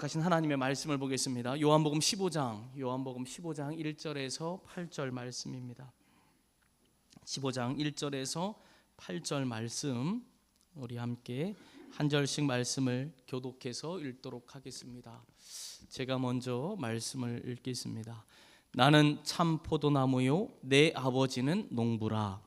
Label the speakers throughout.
Speaker 1: 하신 하나님의 말씀을 보겠습니다. 요한복음 15장 1절에서 8절 말씀입니다. 15장 1절에서 8절 말씀, 우리 함께 한 절씩 말씀을 교독해서 읽도록 하겠습니다. 제가 먼저 말씀을 읽겠습니다. 나는 참 포도나무요 내 아버지는 농부라.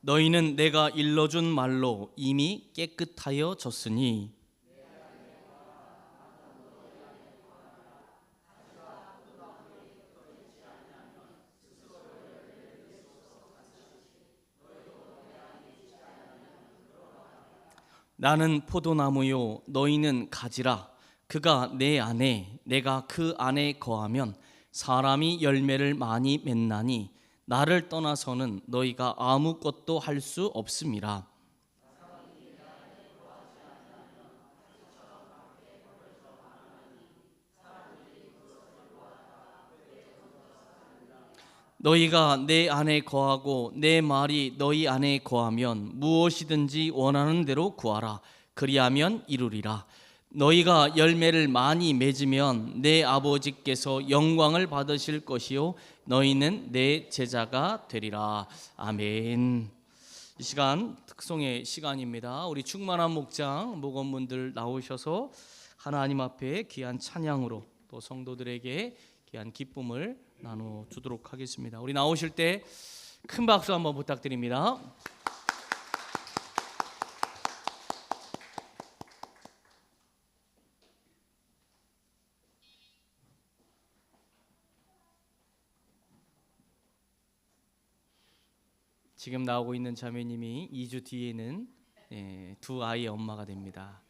Speaker 1: 너희는 내가 일러준 말로 이미 깨끗하여졌으니 나는 포도나무요 너희는 가지라. 그가 내 안에 내가 그 안에 거하면 사람이 열매를 많이 맺나니 나를 떠나서는 너희가 아무것도 할 수 없음이라. 너희가 내 안에 거하고 내 말이 너희 안에 거하면 무엇이든지 원하는 대로 구하라. 그리하면 이루리라. 너희가 열매를 많이 맺으면 내 아버지께서 영광을 받으실 것이요 너희는 내 제자가 되리라. 아멘. 이 시간 특송의 시간입니다. 우리 충만한 목장 목원분들 나오셔서 하나님 앞에 귀한 찬양으로 또 성도들에게 귀한 기쁨을 나눠주도록 하겠습니다. 우리 나오실 때 큰 박수 한번 부탁드립니다. 지금 나오고 있는 자매님이 2주 뒤에는 두 아이의 엄마가 됩니다.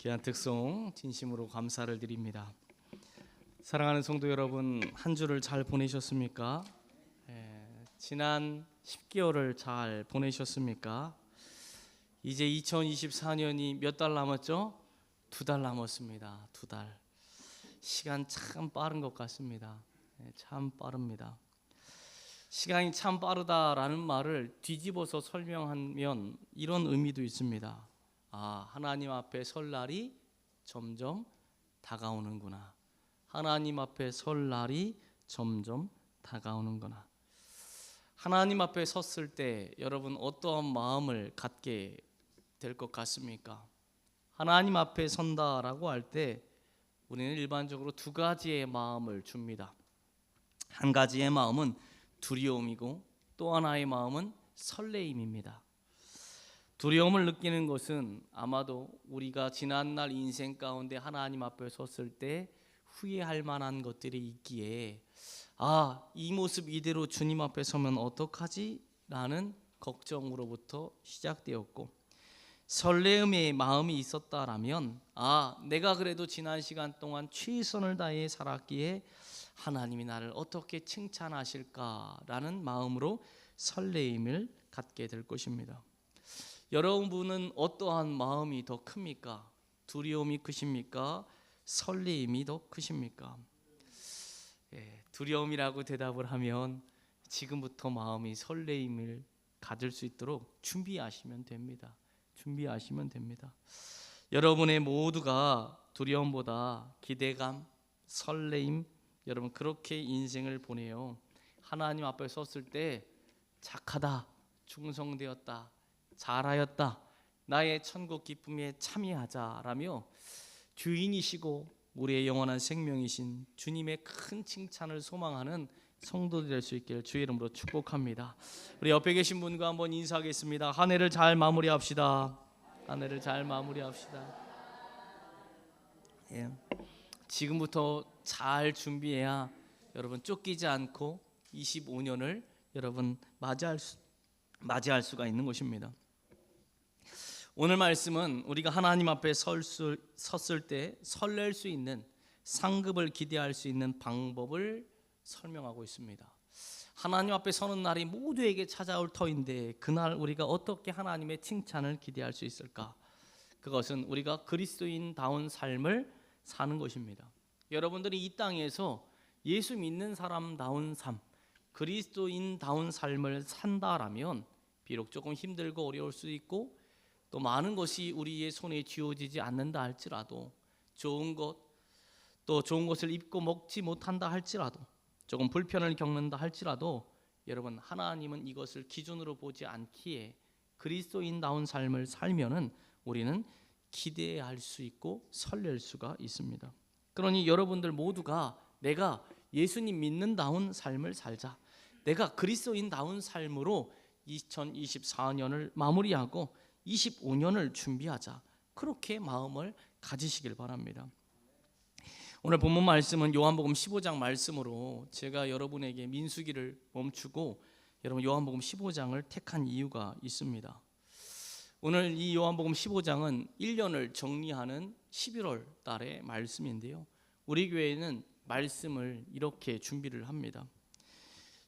Speaker 1: 귀한 특송 진심으로 감사를 드립니다. 사랑하는 성도 여러분, 한 주를 잘 보내셨습니까? 지난 10개월을 잘 보내셨습니까? 이제 2024년이 몇 달 남았죠? 2달 남았습니다. 2달. 시간 참 빠른 것 같습니다. 참 빠릅니다. 시간이 참 빠르다라는 말을 뒤집어서 설명하면 이런 의미도 있습니다. 하나님 앞에 설 날이 점점 다가오는구나. 하나님 앞에 설 날이 점점 다가오는구나. 하나님 앞에 섰을 때 여러분 어떠한 마음을 갖게 될 것 같습니까? 하나님 앞에 선다라고 할 때 우리는 일반적으로 두 가지의 마음을 줍니다. 한 가지의 마음은 두려움이고 또 하나의 마음은 설레임입니다. 두려움을 느끼는 것은 아마도 우리가 지난날 인생 가운데 하나님 앞에 섰을 때 후회할 만한 것들이 있기에 이 모습 이대로 주님 앞에 서면 어떡하지? 라는 걱정으로부터 시작되었고, 설레음의 마음이 있었다라면 내가 그래도 지난 시간 동안 최선을 다해 살았기에 하나님이 나를 어떻게 칭찬하실까라는 마음으로 설레임을 갖게 될 것입니다. 여러분은 어떠한 마음이 더 큽니까? 두려움이 크십니까? 설레임이 더 크십니까? 두려움이라고 대답을 하면 지금부터 마음이 설레임을 가질 수 있도록 준비하시면 됩니다. 준비하시면 됩니다. 여러분의 모두가 두려움보다 기대감, 설레임, 여러분 그렇게 인생을 보내요. 하나님 앞에 섰을 때 착하다, 충성되었다, 잘하였다, 나의 천국 기쁨에 참여하자라며 주인이시고 우리의 영원한 생명이신 주님의 큰 칭찬을 소망하는 성도들 될 수 있기를 주의 이름으로 축복합니다. 우리 옆에 계신 분과 한번 인사하겠습니다. 한 해를 잘 마무리합시다. 한 해를 잘 마무리합시다. 지금부터 잘 준비해야 여러분 쫓기지 않고 25년을 여러분 맞이할 수가 있는 것입니다. 오늘 말씀은 우리가 하나님 앞에 섰을 때 설렐 수 있는, 상급을 기대할 수 있는 방법을 설명하고 있습니다. 하나님 앞에 서는 날이 모두에게 찾아올 터인데 그날 우리가 어떻게 하나님의 칭찬을 기대할 수 있을까? 그것은 우리가 그리스도인다운 삶을 사는 것입니다. 여러분들이 이 땅에서 예수 믿는 사람다운 삶, 그리스도인다운 삶을 산다라면 비록 조금 힘들고 어려울 수 있고 또 많은 것이 우리의 손에 쥐어지지 않는다 할지라도, 좋은 것을 입고 먹지 못한다 할지라도, 조금 불편을 겪는다 할지라도 여러분 하나님은 이것을 기준으로 보지 않기에 그리스도인다운 삶을 살면은 우리는 기대할 수 있고 설렐 수가 있습니다. 그러니 여러분들 모두가 내가 예수님 믿는다운 삶을 살자, 내가 그리스도인다운 삶으로 2024년을 마무리하고 25년을 준비하자, 그렇게 마음을 가지시길 바랍니다. 오늘 본문 말씀은 요한복음 15장 말씀으로 제가 여러분에게 민수기를 멈추고 여러분 요한복음 15장을 택한 이유가 있습니다. 오늘 이 요한복음 15장은 1년을 정리하는 11월 달의 말씀인데요, 우리 교회는 말씀을 이렇게 준비를 합니다.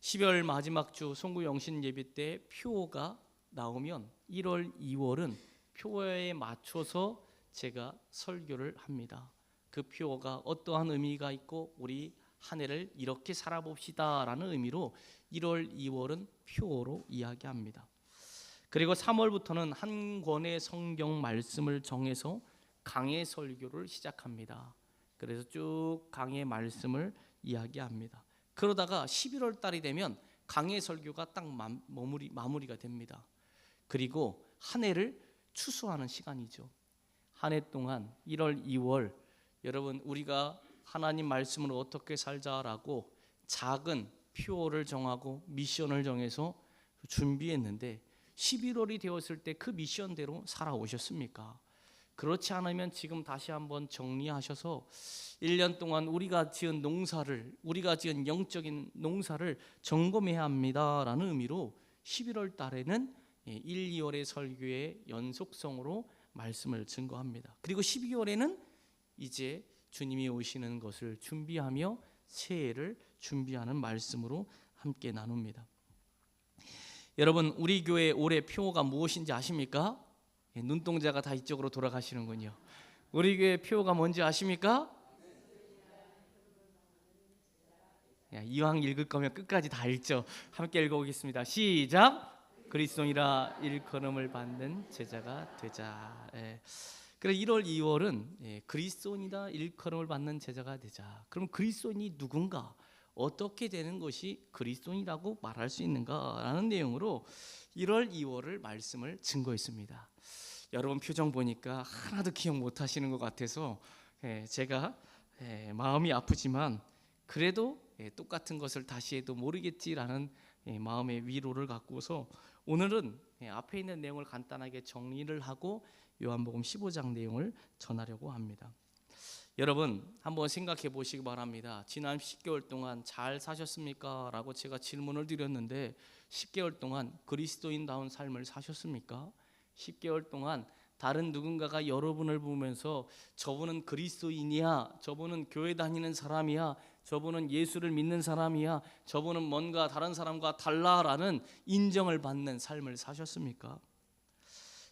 Speaker 1: 12월 마지막 주 송구영신 예배 때 표가 나오면 1월, 2월은 표에 맞춰서 제가 설교를 합니다. 그 표가 어떠한 의미가 있고 우리 한 해를 이렇게 살아봅시다 라는 의미로 1월, 2월은 표로 이야기합니다. 그리고 3월부터는 한 권의 성경 말씀을 정해서 강해 설교를 시작합니다. 그래서 쭉 강해 말씀을 이야기합니다. 그러다가 11월 달이 되면 강해 설교가 딱 마무리가 됩니다. 그리고 한 해를 추수하는 시간이죠. 한 해 동안 1월, 2월 여러분 우리가 하나님 말씀으로 어떻게 살자라고 작은 표를 정하고 미션을 정해서 준비했는데 11월이 되었을 때 그 미션대로 살아오셨습니까? 그렇지 않으면 지금 다시 한번 정리하셔서 1년 동안 우리가 지은 영적인 농사를 점검해야 합니다라는 의미로 11월 달에는 1, 2월의 설교의 연속성으로 말씀을 증거합니다. 그리고 12월에는 이제 주님이 오시는 것을 준비하며 새해를 준비하는 말씀으로 함께 나눕니다. 여러분, 우리 교회 올해 표어가 무엇인지 아십니까? 눈동자가 다 이쪽으로 돌아가시는군요. 우리 교회 표어가 뭔지 아십니까? 이왕 읽을 거면 끝까지 다 읽죠. 함께 읽어보겠습니다. 시작. 그리스도인이라 일컬음을 받는 제자가 되자. 그래 1월 2월은 그리스도인이다 일컬음을 받는 제자가 되자. 그럼 그리스도인이 누군가, 어떻게 되는 것이 그리스도인이라고 말할 수 있는가라는 내용으로 1월 2월을 말씀을 증거했습니다. 여러분 표정 보니까 하나도 기억 못하시는 것 같아서 제가 마음이 아프지만 그래도 똑같은 것을 다시 해도 모르겠지라는 마음의 위로를 갖고서 오늘은 앞에 있는 내용을 간단하게 정리를 하고 요한복음 15장 내용을 전하려고 합니다. 여러분 한번 생각해 보시기 바랍니다. 지난 10개월 동안 잘 사셨습니까? 라고 제가 질문을 드렸는데 10개월 동안 그리스도인다운 삶을 사셨습니까? 10개월 동안 다른 누군가가 여러분을 보면서 저분은 그리스도인이야, 저분은 교회 다니는 사람이야, 저분은 예수를 믿는 사람이야, 저분은 뭔가 다른 사람과 달라라는 인정을 받는 삶을 사셨습니까?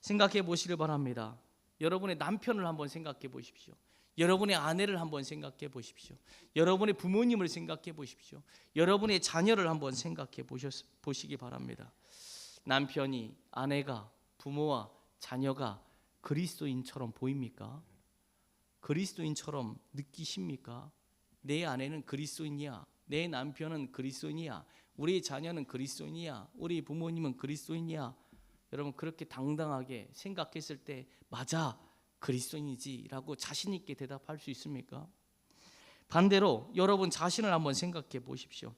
Speaker 1: 생각해 보시길 바랍니다. 여러분의 남편을 한번 생각해 보십시오. 여러분의 아내를 한번 생각해 보십시오. 여러분의 부모님을 생각해 보십시오. 여러분의 자녀를 한번 생각해 보시기 바랍니다. 남편이, 아내가, 부모와 자녀가 그리스도인처럼 보입니까? 그리스도인처럼 느끼십니까? 내 아내는 그리스도인이야, 내 남편은 그리스도인이야, 우리 자녀는 그리스도인이야, 우리 부모님은 그리스도인이야. 여러분 그렇게 당당하게 생각했을 때 맞아, 그리스도인이지 라고 자신 있게 대답할 수 있습니까? 반대로 여러분 자신을 한번 생각해 보십시오.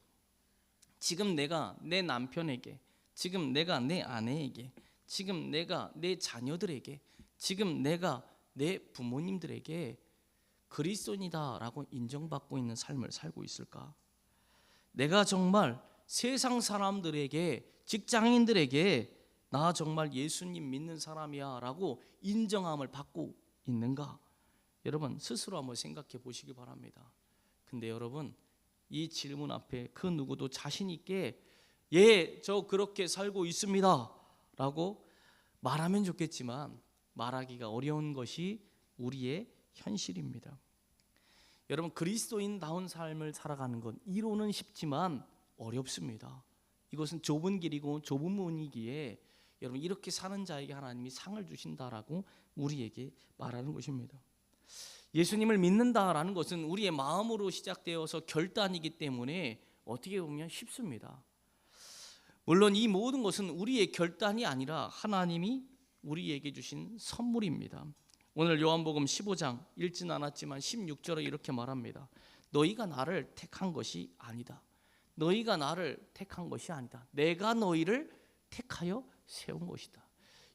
Speaker 1: 지금 내가 내 남편에게, 지금 내가 내 아내에게, 지금 내가 내 자녀들에게, 지금 내가 내 부모님들에게 그리스도인이다라고 인정받고 있는 삶을 살고 있을까? 내가 정말 세상 사람들에게, 직장인들에게 나 정말 예수님 믿는 사람이야 라고 인정함을 받고 있는가? 여러분 스스로 한번 생각해 보시기 바랍니다. 근데 여러분 이 질문 앞에 그 누구도 자신 있게 저 그렇게 살고 있습니다 라고 말하면 좋겠지만 말하기가 어려운 것이 우리의 현실입니다. 여러분 그리스도인다운 삶을 살아가는 건 이론은 쉽지만 어렵습니다. 이것은 좁은 길이고 좁은 문이기에 여러분 이렇게 사는 자에게 하나님이 상을 주신다라고 우리에게 말하는 것입니다. 예수님을 믿는다라는 것은 우리의 마음으로 시작되어서 결단이기 때문에 어떻게 보면 쉽습니다. 물론 이 모든 것은 우리의 결단이 아니라 하나님이 우리에게 주신 선물입니다. 오늘 요한복음 15장 읽진 않았지만 16절에 이렇게 말합니다. 너희가 나를 택한 것이 아니다. 너희가 나를 택한 것이 아니다. 내가 너희를 택하여 세운 것이다.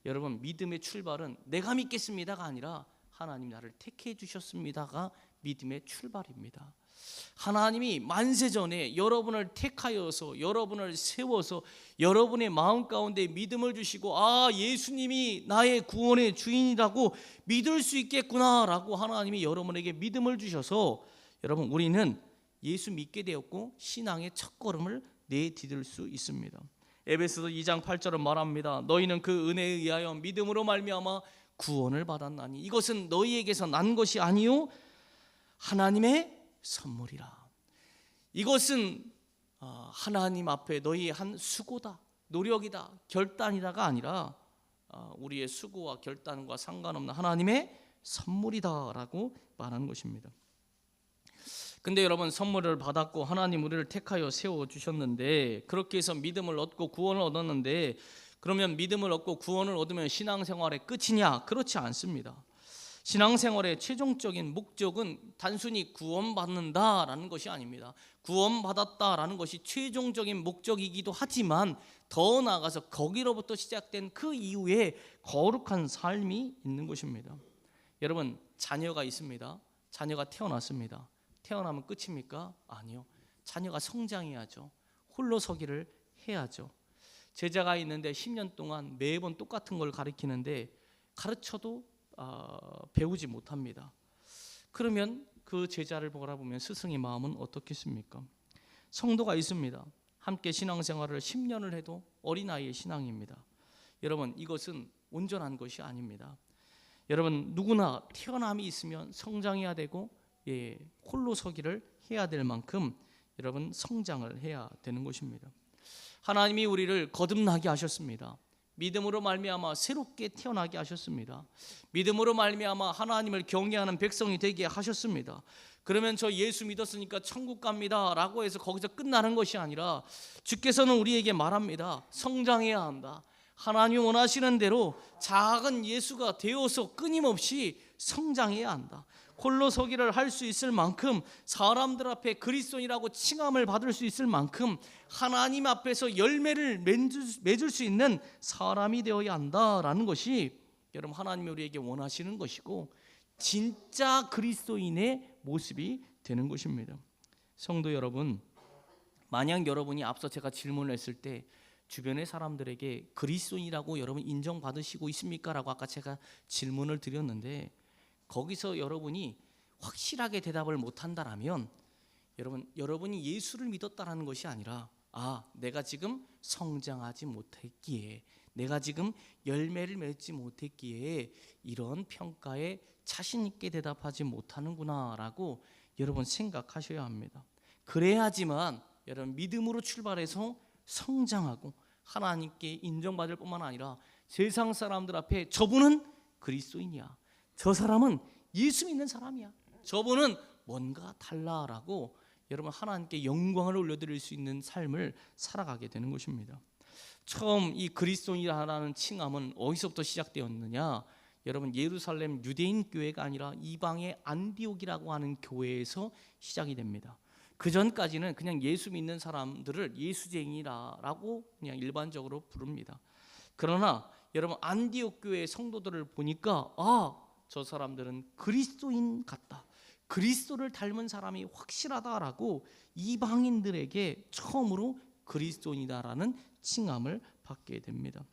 Speaker 1: 여러분 믿음의 출발은 내가 믿겠습니다가 아니라 하나님 나를 택해 주셨습니다가 믿음의 출발입니다. 하나님이 만세전에 여러분을 택하여서 여러분을 세워서 여러분의 마음 가운데 믿음을 주시고 예수님이 나의 구원의 주인이라고 믿을 수 있겠구나라고 하나님이 여러분에게 믿음을 주셔서 여러분 우리는 예수 믿게 되었고 신앙의 첫걸음을 내디딜 수 있습니다. 에베소서 2장 8절은 말합니다. 너희는 그 은혜에 의하여 믿음으로 말미암아 구원을 받았나니 이것은 너희에게서 난 것이 아니요 하나님의 선물이라. 이것은 하나님 앞에 너희의 한 수고다, 노력이다, 결단이다가 아니라 우리의 수고와 결단과 상관없는 하나님의 선물이다라고 말하는 것입니다. 근데 여러분 선물을 받았고 하나님 우리를 택하여 세워주셨는데 그렇게 해서 믿음을 얻고 구원을 얻었는데 그러면 믿음을 얻고 구원을 얻으면 신앙생활의 끝이냐? 그렇지 않습니다. 신앙생활의 최종적인 목적은 단순히 구원받는다라는 것이 아닙니다. 구원받았다라는 것이 최종적인 목적이기도 하지만 더 나아가서 거기로부터 시작된 그 이후에 거룩한 삶이 있는 것입니다. 여러분 자녀가 있습니다. 자녀가 태어났습니다. 태어나면 끝입니까? 아니요. 자녀가 성장해야죠. 홀로 서기를 해야죠. 제자가 있는데 10년 동안 매번 똑같은 걸 가르치는데 가르쳐도 배우지 못합니다. 그러면 그 제자를 바라보면 스승의 마음은 어떻겠습니까? 성도가 있습니다. 함께 신앙생활을 10년을 해도 어린아이의 신앙입니다. 여러분, 이것은 온전한 것이 아닙니다. 여러분, 누구나 태어남이 있으면 성장해야 되고 홀로 서기를 해야 될 만큼 여러분 성장을 해야 되는 것입니다. 하나님이 우리를 거듭나게 하셨습니다. 믿음으로 말미암아 새롭게 태어나게 하셨습니다. 믿음으로 말미암아 하나님을 경외하는 백성이 되게 하셨습니다. 그러면 저 예수 믿었으니까 천국 갑니다 라고 해서 거기서 끝나는 것이 아니라 주께서는 우리에게 말합니다. 성장해야 한다. 하나님 원하시는 대로 작은 예수가 되어서 끊임없이 성장해야 한다. 홀로 서기를 할 수 있을 만큼, 사람들 앞에 그리스도인이라고 칭함을 받을 수 있을 만큼 하나님 앞에서 열매를 맺을 수 있는 사람이 되어야 한다라는 것이 여러분 하나님이 우리에게 원하시는 것이고 진짜 그리스도인의 모습이 되는 것입니다. 성도 여러분, 만약 여러분이 앞서 제가 질문을 했을 때 주변의 사람들에게 그리스도인이라고 여러분 인정받으시고 있습니까? 라고 아까 제가 질문을 드렸는데 거기서 여러분이 확실하게 대답을 못한다라면 여러분이 예수를 믿었다라는 것이 아니라 내가 지금 성장하지 못했기에, 내가 지금 열매를 맺지 못했기에 이런 평가에 자신 있게 대답하지 못하는구나 라고 여러분 생각하셔야 합니다. 그래야지만 여러분 믿음으로 출발해서 성장하고 하나님께 인정받을 뿐만 아니라 세상 사람들 앞에 저분은 그리스도인이야, 저 사람은 예수 믿는 사람이야, 저분은 뭔가 달라라고 여러분 하나님께 영광을 올려드릴 수 있는 삶을 살아가게 되는 것입니다. 처음 이 그리스도인이라는 칭함은 어디서부터 시작되었느냐? 여러분 예루살렘 유대인 교회가 아니라 이방의 안디옥이라고 하는 교회에서 시작이 됩니다. 그 전까지는 그냥 예수 믿는 사람들을 예수쟁이라고 그냥 일반적으로 부릅니다. 그러나 여러분 안디옥 교회 성도들을 보니까 저 사람들은 그리스도인 같다, 그리스도를 닮은 사람이 확실하다라고 이방인들에게 처음으로 그리스도인이다라는 칭함을 받게 됩니다.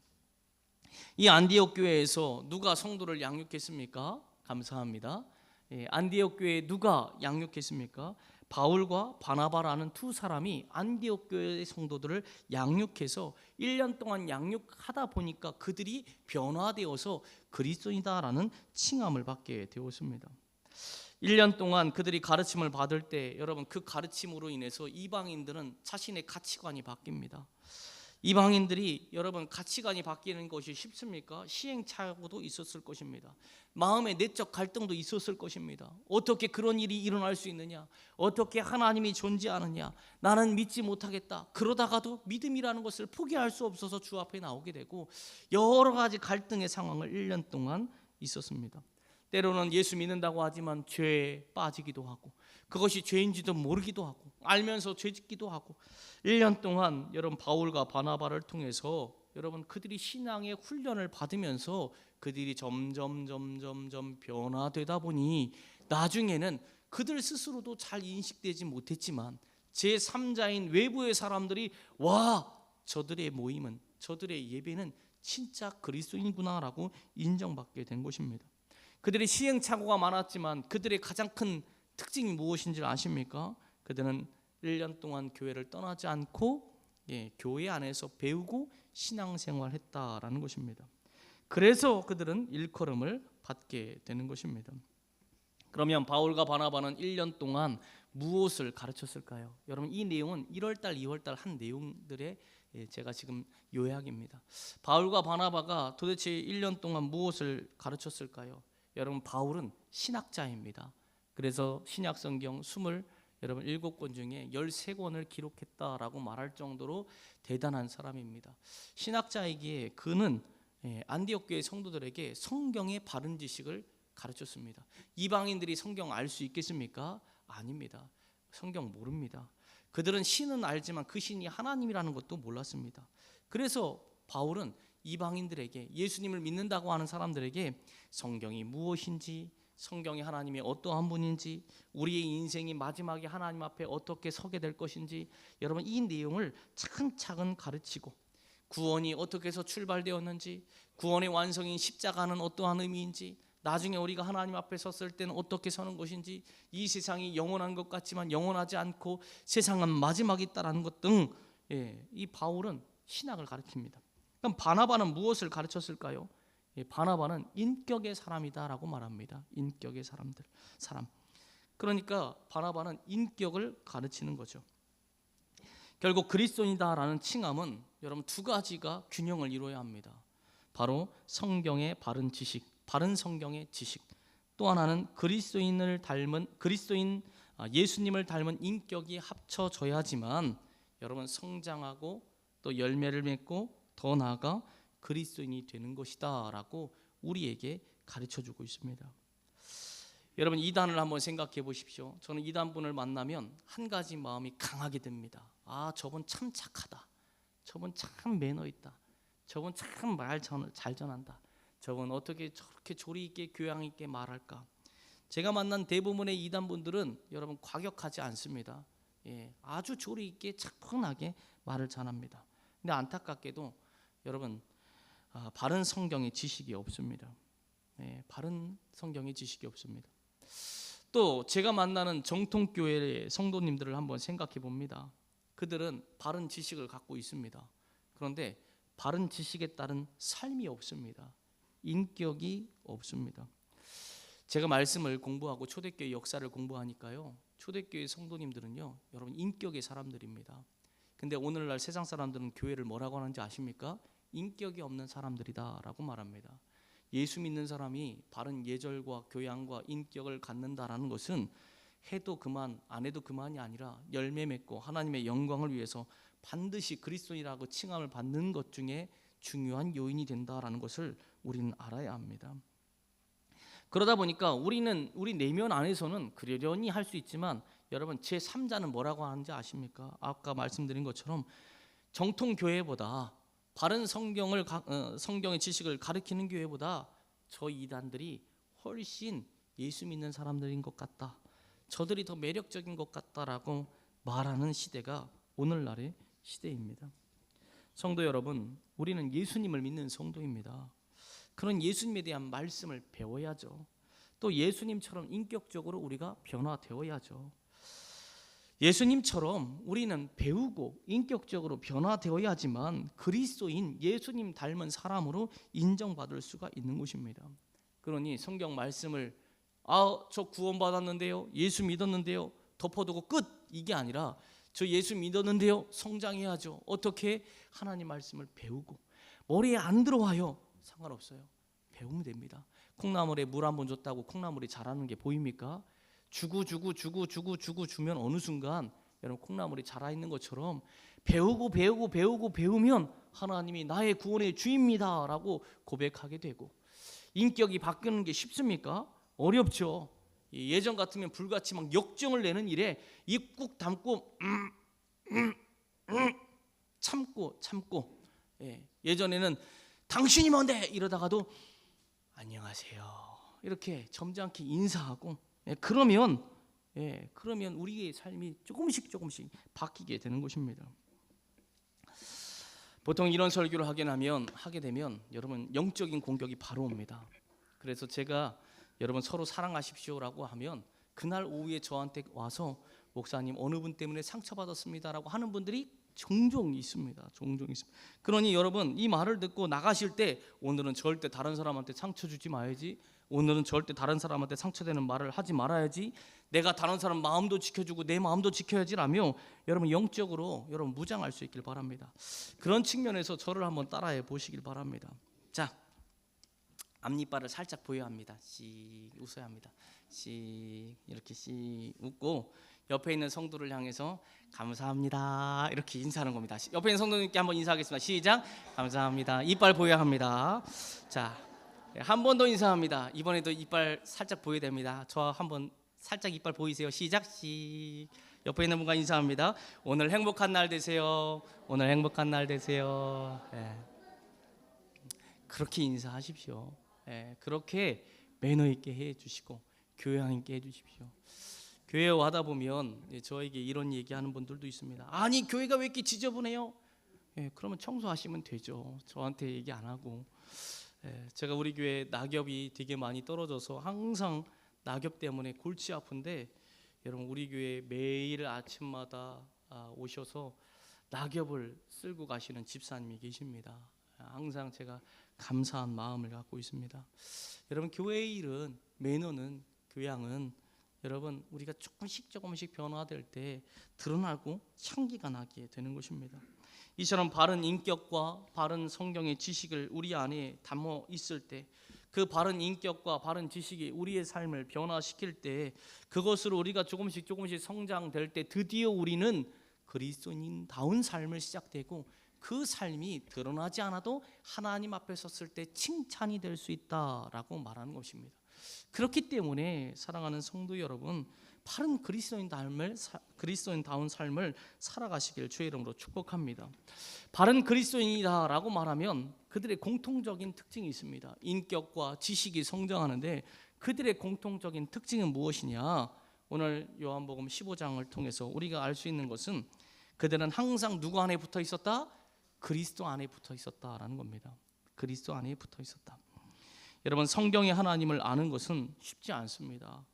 Speaker 1: 이 안디옥 교회에서 누가 성도를 양육했습니까? 감사합니다. 안디옥 교회에 누가 양육했습니까? 바울과 바나바라는 두 사람이 안디옥 교회의 성도들을 양육해서 1년 동안 양육하다 보니까 그들이 변화되어서 그리스도인이다라는 칭함을 받게 되었습니다. 1년 동안 그들이 가르침을 받을 때 여러분 그 가르침으로 인해서 이방인들은 자신의 가치관이 바뀝니다. 이방인들이 여러분 가치관이 바뀌는 것이 쉽습니까? 시행착오도 있었을 것입니다. 마음의 내적 갈등도 있었을 것입니다. 어떻게 그런 일이 일어날 수 있느냐? 어떻게 하나님이 존재하느냐? 나는 믿지 못하겠다. 그러다가도 믿음이라는 것을 포기할 수 없어서 주 앞에 나오게 되고 여러 가지 갈등의 상황을 1년 동안 있었습니다. 때로는 예수 믿는다고 하지만 죄에 빠지기도 하고 그것이 죄인지도 모르기도 하고 알면서 죄짓기도 하고 1년 동안 여러분 바울과 바나바를 통해서 여러분 그들이 신앙의 훈련을 받으면서 그들이 점점 변화되다 보니 나중에는 그들 스스로도 잘 인식되지 못했지만 제3자인 외부의 사람들이 저들의 모임은, 저들의 예배는 진짜 그리스도인구나라고 인정받게 된 것입니다. 그들이 시행착오가 많았지만 그들의 가장 큰 특징이 무엇인지 아십니까? 그들은 1년 동안 교회를 떠나지 않고 교회 안에서 배우고 신앙생활했다라는 것입니다. 그래서 그들은 일컬음을 받게 되는 것입니다. 그러면 바울과 바나바는 1년 동안 무엇을 가르쳤을까요? 여러분 이 내용은 1월달, 2월달 한 내용들의 제가 지금 요약입니다. 바울과 바나바가 도대체 1년 동안 무엇을 가르쳤을까요? 여러분 바울은 신학자입니다. 그래서 신약 성경 27권 중에 13권을 기록했다라고 말할 정도로 대단한 사람입니다. 신학자이기에 그는 안디옥 교회 성도들에게 성경의 바른 지식을 가르쳤습니다. 이방인들이 성경 알 수 있겠습니까? 아닙니다. 성경 모릅니다. 그들은 신은 알지만 그 신이 하나님이라는 것도 몰랐습니다. 그래서 바울은 이방인들에게, 예수님을 믿는다고 하는 사람들에게 성경이 무엇인지, 성경이 하나님이 어떠한 분인지, 우리의 인생이 마지막에 하나님 앞에 어떻게 서게 될 것인지 여러분 이 내용을 차근차근 가르치고 구원이 어떻게 해서 출발되었는지, 구원의 완성인 십자가는 어떠한 의미인지, 나중에 우리가 하나님 앞에 섰을 때는 어떻게 서는 것인지, 이 세상이 영원한 것 같지만 영원하지 않고 세상은 마지막이 있다라는 것 등, 이 바울은 신학을 가르칩니다. 그럼 바나바는 무엇을 가르쳤을까요? 바나바는 인격의 사람이다라고 말합니다. 인격의 사람. 그러니까 바나바는 인격을 가르치는 거죠. 결국 그리스도인이다라는 칭함은 여러분 두 가지가 균형을 이루어야 합니다. 바로 성경의 바른 지식, 바른 성경의 지식. 또 하나는 예수님을 닮은 인격이 합쳐져야지만 여러분 성장하고 또 열매를 맺고 더 나아가 그리스도인이 되는 것이다라고 우리에게 가르쳐주고 있습니다. 여러분 이단을 한번 생각해 보십시오. 저는 이단분을 만나면 한 가지 마음이 강하게 됩니다. 아, 저분 참 착하다. 저분 참 매너 있다. 저분 참 말 잘 전한다. 저분 어떻게 저렇게 조리 있게 교양 있게 말할까? 제가 만난 대부분의 이단분들은 여러분 과격하지 않습니다. 아주 조리 있게 차분하게 말을 전합니다. 근데 안타깝게도 여러분 바른 성경의 지식이 없습니다. 바른 성경의 지식이 없습니다. 또 제가 만나는 정통교회의 성도님들을 한번 생각해 봅니다. 그들은 바른 지식을 갖고 있습니다. 그런데 바른 지식에 따른 삶이 없습니다. 인격이 없습니다. 제가 말씀을 공부하고 초대교회 역사를 공부하니까요, 초대교회 성도님들은요 여러분 인격의 사람들입니다. 근데 오늘날 세상 사람들은 교회를 뭐라고 하는지 아십니까? 인격이 없는 사람들이다 라고 말합니다. 예수 믿는 사람이 바른 예절과 교양과 인격을 갖는다라는 것은 해도 그만 안 해도 그만이 아니라 열매 맺고 하나님의 영광을 위해서 반드시 그리스도인이라고 칭함을 받는 것 중에 중요한 요인이 된다라는 것을 우리는 알아야 합니다. 그러다 보니까 우리는 우리 내면 안에서는 그러려니 할 수 있지만 여러분 제3자는 뭐라고 하는지 아십니까? 아까 말씀드린 것처럼 정통교회보다 바른 성경의 지식을 가르치는 교회보다 저 이단들이 훨씬 예수 믿는 사람들인 것 같다. 저들이 더 매력적인 것 같다라고 말하는 시대가 오늘날의 시대입니다. 성도 여러분, 우리는 예수님을 믿는 성도입니다. 그런 예수님에 대한 말씀을 배워야죠. 또 예수님처럼 인격적으로 우리가 변화되어야죠. 예수님처럼 우리는 배우고 인격적으로 변화되어야지만 그리스도인 예수님 닮은 사람으로 인정받을 수가 있는 것입니다. 그러니 성경 말씀을 저 구원받았는데요, 예수 믿었는데요, 덮어두고 끝, 이게 아니라 저 예수 믿었는데요, 성장해야죠. 어떻게? 하나님 말씀을 배우고. 머리에 안 들어와요, 상관없어요. 배우면 됩니다. 콩나물에 물 한 번 줬다고 콩나물이 자라는 게 보입니까? 주고 주면 어느 순간 여러분 콩나물이 자라 있는 것처럼 배우면 하나님이 나의 구원의 주입니다 라고 고백하게 되고, 인격이 바뀌는 게 쉽습니까? 어렵죠. 예전 같으면 불같이 막 역정을 내는 일에 입 꾹 담고 참고 예전에는 당신이 뭔데 이러다가도 안녕하세요 이렇게 점잖게 인사하고, 그러면 우리의 삶이 조금씩 바뀌게 되는 것입니다. 보통 이런 설교를 하게 되면 여러분 영적인 공격이 바로 옵니다. 그래서 제가 여러분 서로 사랑하십시오라고 하면 그날 오후에 저한테 와서 목사님 어느 분 때문에 상처받았습니다라고 하는 분들이 종종 있습니다. 그러니 여러분 이 말을 듣고 나가실 때 오늘은 절대 다른 사람한테 상처 주지 마야지, 오늘은 절대 다른 사람한테 상처되는 말을 하지 말아야지, 내가 다른 사람 마음도 지켜주고 내 마음도 지켜야지라며 여러분 영적으로 여러분 무장할 수 있길 바랍니다. 그런 측면에서 저를 한번 따라해 보시길 바랍니다. 자, 앞니빨을 살짝 보여야 합니다. 씩 웃어야 합니다. 씩 이렇게 씩 웃고 옆에 있는 성도를 향해서 감사합니다 이렇게 인사하는 겁니다. 옆에 있는 성도님께 한번 인사하겠습니다. 시작. 감사합니다. 이빨 보여야 합니다. 자, 한 번 더 인사합니다. 이번에도 이빨 살짝 보여야 됩니다. 저 한번 살짝 이빨 보이세요? 시작. 씩. 옆에 있는 분과 인사합니다. 오늘 행복한 날 되세요. 오늘 행복한 날 되세요. 그렇게 인사하십시오. 그렇게 매너 있게 해주시고 교양 있게 해주십시오. 교회에 와다 보면 저에게 이런 얘기하는 분들도 있습니다. 아니 교회가 왜 이렇게 지저분해요? 그러면 청소하시면 되죠. 저한테 얘기 안 하고. 제가 우리 교회 낙엽이 되게 많이 떨어져서 항상 낙엽 때문에 골치 아픈데, 여러분 우리 교회 매일 아침마다 오셔서 낙엽을 쓸고 가시는 집사님이 계십니다. 항상 제가 감사한 마음을 갖고 있습니다. 여러분 교회의 일은, 매너는, 교양은 여러분 우리가 조금씩 변화될 때 드러나고 향기가 나게 되는 것입니다. 이처럼 바른 인격과 바른 성경의 지식을 우리 안에 담아 있을 때, 그 바른 인격과 바른 지식이 우리의 삶을 변화시킬 때, 그것으로 우리가 조금씩 성장될 때 드디어 우리는 그리스도인다운 삶을 시작되고, 그 삶이 드러나지 않아도 하나님 앞에 섰을 때 칭찬이 될 수 있다라고 말하는 것입니다. 그렇기 때문에 사랑하는 성도 여러분, 바른 그리스도인다운 삶을 살아가시길 주의 이름으로 축복합니다. 바른 그리스도인이다라고 말하면 그들의 공통적인 특징이 있습니다. 인격과 지식이 성장하는데 그들의 공통적인 특징은 무엇이냐? 오늘 요한복음 15장을 통해서 우리가 알 수 있는 것은 그들은 항상 누구 안에 붙어 있었다? 그리스도 안에 붙어 있었다라는 겁니다. 그리스도 안에 붙어 있었다. 여러분 성경의 하나님을 아는 것은 쉽지 않습니다.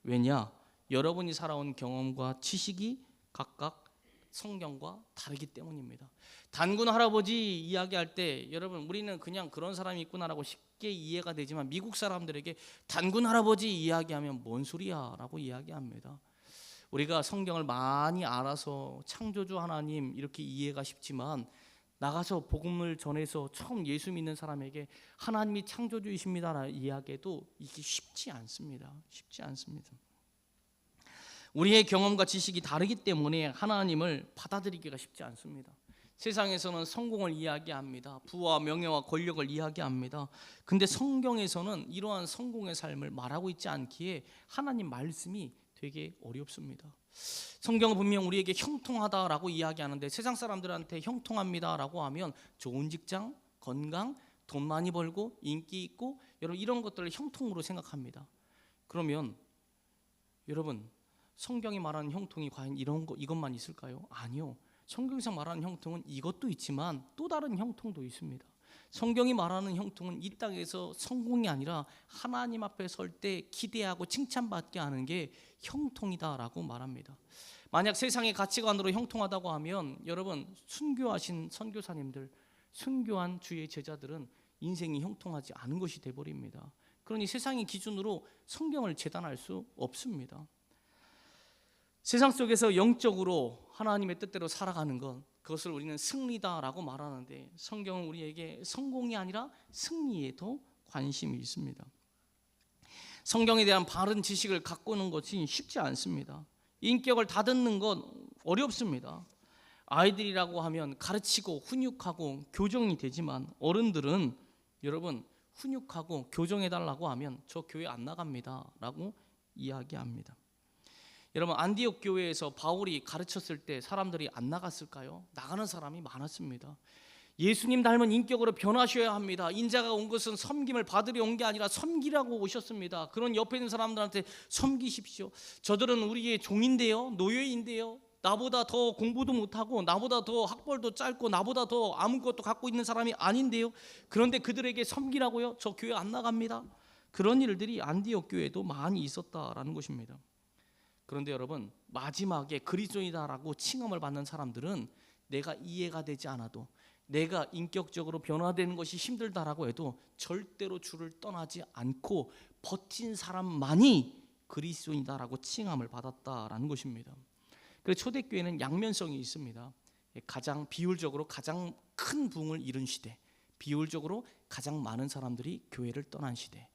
Speaker 1: 왜냐? 여러분이 살아온 경험과 지식이 각각 성경과 다르기 때문입니다. 단군 할아버지 이야기할 때 여러분 우리는 그냥 그런 사람이 있구나라고 쉽게 이해가 되지만, 미국 사람들에게 단군 할아버지 이야기하면 뭔 소리야 라고 이야기합니다. 우리가 성경을 많이 알아서 창조주 하나님 이렇게 이해가 쉽지만, 나가서 복음을 전해서 처음 예수 믿는 사람에게 하나님이 창조주이십니다라 이야기해도 이게 쉽지 않습니다. 쉽지 않습니다. 우리의 경험과 지식이 다르기 때문에 하나님을 받아들이기가 쉽지 않습니다. 세상에서는 성공을 이야기합니다. 부와 명예와 권력을 이야기합니다. 근데 성경에서는 이러한 성공의 삶을 말하고 있지 않기에 하나님 말씀이 되게 어렵습니다. 성경은 분명 우리에게 형통하다라고 이야기하는데, 세상 사람들한테 형통합니다라고 하면 좋은 직장, 건강, 돈 많이 벌고 인기 있고 여러분 이런 것들을 형통으로 생각합니다. 그러면 여러분 성경이 말하는 형통이 과연 이것만 있을까요? 아니요. 성경에서 말하는 형통은 이것도 있지만 또 다른 형통도 있습니다. 성경이 말하는 형통은 이 땅에서 성공이 아니라 하나님 앞에 설 때 기대하고 칭찬받게 하는 게 형통이다라고 말합니다. 만약 세상의 가치관으로 형통하다고 하면 여러분 순교하신 선교사님들, 순교한 주의 제자들은 인생이 형통하지 않은 것이 되어버립니다. 그러니 세상의 기준으로 성경을 재단할 수 없습니다. 세상 속에서 영적으로 하나님의 뜻대로 살아가는 것, 그것을 우리는 승리다라고 말하는데, 성경은 우리에게 성공이 아니라 승리에 더 관심이 있습니다. 성경에 대한 바른 지식을 가꾸는 것이 쉽지 않습니다. 인격을 다듬는 건 어렵습니다. 아이들이라고 하면 가르치고 훈육하고 교정이 되지만, 어른들은 여러분 훈육하고 교정해달라고 하면 저 교회 안 나갑니다 라고 이야기합니다. 여러분 안디옥 교회에서 바울이 가르쳤을 때 사람들이 안 나갔을까요? 나가는 사람이 많았습니다. 예수님 닮은 인격으로 변하셔야 합니다. 인자가 온 것은 섬김을 받으려 온 게 아니라 섬기라고 오셨습니다. 그런 옆에 있는 사람들한테 섬기십시오. 저들은 우리의 종인데요, 노예인데요, 나보다 더 공부도 못하고 나보다 더 학벌도 짧고 나보다 더 아무것도 갖고 있는 사람이 아닌데요, 그런데 그들에게 섬기라고요? 저 교회 안 나갑니다. 그런 일들이 안디옥 교회에도 많이 있었다라는 것입니다. 그런데 여러분 마지막에 그리스도인이다라고 칭함을 받는 사람들은 내가 이해가 되지 않아도, 내가 인격적으로 변화되는 것이 힘들다라고 해도 절대로 주를 떠나지 않고 버틴 사람만이 그리스도인이다라고 칭함을 받았다라는 것입니다. 그래서 초대교회는 양면성이 있습니다. 가장 비율적으로 가장 큰 부흥을 이룬 시대, 비율적으로 가장 많은 사람들이 교회를 떠난 시대,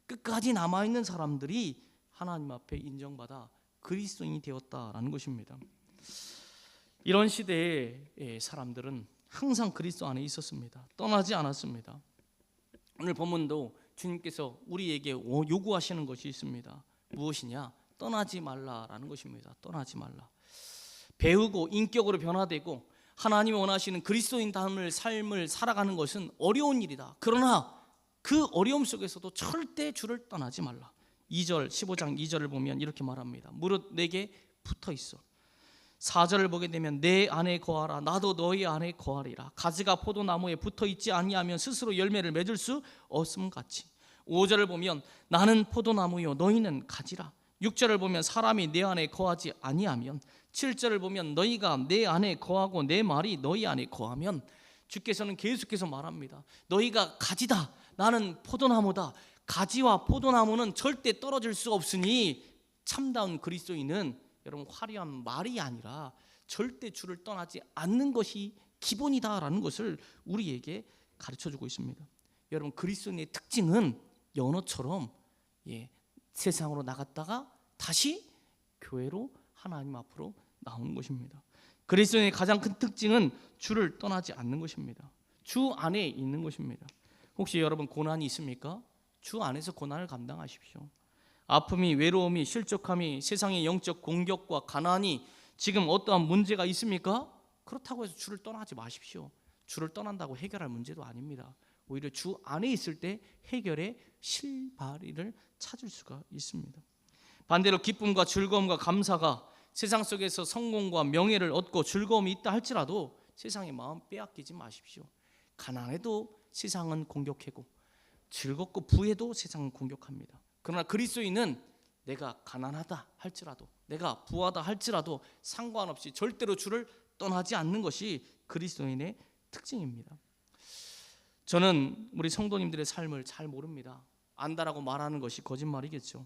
Speaker 1: 끝까지 남아있는 사람들이 하나님 앞에 인정받아 그리스도인이 되었다라는 것입니다. 이런 시대에 사람들은 항상 그리스도 안에 있었습니다. 떠나지 않았습니다. 오늘 본문도 주님께서 우리에게 요구하시는 것이 있습니다. 무엇이냐? 떠나지 말라라는 것입니다. 떠나지 말라. 배우고 인격으로 변화되고 하나님이 원하시는 그리스도인다운 삶을 살아가는 것은 어려운 일이다. 그러나 그 어려움 속에서도 절대 주를 떠나지 말라. 2절 15장 2절을 보면 이렇게 말합니다. 무릇 내게 붙어 있어. 4절을 보게 되면 내 안에 거하라 나도 너희 안에 거하리라. 가지가 포도나무에 붙어있지 아니하면 스스로 열매를 맺을 수 없음 같이. 5절을 보면 나는 포도나무요 너희는 가지라. 6절을 보면 사람이 내 안에 거하지 아니하면. 7절을 보면 너희가 내 안에 거하고 내 말이 너희 안에 거하면. 주께서는 계속해서 말합니다. 너희가 가지다. 나는 포도나무다. 가지와 포도나무는 절대 떨어질 수 없으니 참다운 그리스도인은 여러분 화려한 말이 아니라 절대 주를 떠나지 않는 것이 기본이다라는 것을 우리에게 가르쳐주고 있습니다. 여러분 그리스도인의 특징은 연어처럼 세상으로 나갔다가 다시 교회로 하나님 앞으로 나오는 것입니다. 그리스도인의 가장 큰 특징은 주를 떠나지 않는 것입니다. 주 안에 있는 것입니다. 혹시 여러분 고난이 있습니까? 주 안에서 고난을 감당하십시오. 아픔이, 외로움이, 실족함이, 세상의 영적 공격과 가난이 지금 어떠한 문제가 있습니까? 그렇다고 해서 주를 떠나지 마십시오. 주를 떠난다고 해결할 문제도 아닙니다. 오히려 주 안에 있을 때 해결의 실바리를 찾을 수가 있습니다. 반대로 기쁨과 즐거움과 감사가 세상 속에서 성공과 명예를 얻고 즐거움이 있다 할지라도 세상의 마음 빼앗기지 마십시오. 가난해도 세상은 공격하고 즐겁고 부해도 세상은 공격합니다. 그러나 그리스도인은 내가 가난하다 할지라도 내가 부하다 할지라도 상관없이 절대로 주를 떠나지 않는 것이 그리스도인의 특징입니다. 저는 우리 성도님들의 삶을 잘 모릅니다. 안다라고 말하는 것이 거짓말이겠죠.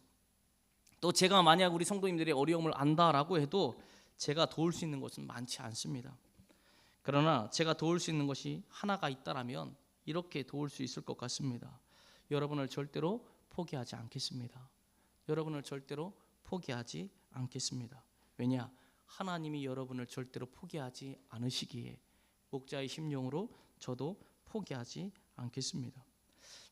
Speaker 1: 또 제가 만약 우리 성도님들의 어려움을 안다라고 해도 제가 도울 수 있는 것은 많지 않습니다. 그러나 제가 도울 수 있는 것이 하나가 있다라면 이렇게 도울 수 있을 것 같습니다. 여러분을 절대로 포기하지 않겠습니다. 여러분을 절대로 포기하지 않겠습니다. 왜냐? 하나님이 여러분을 절대로 포기하지 않으시기에 목자의 심령으로 저도 포기하지 않겠습니다.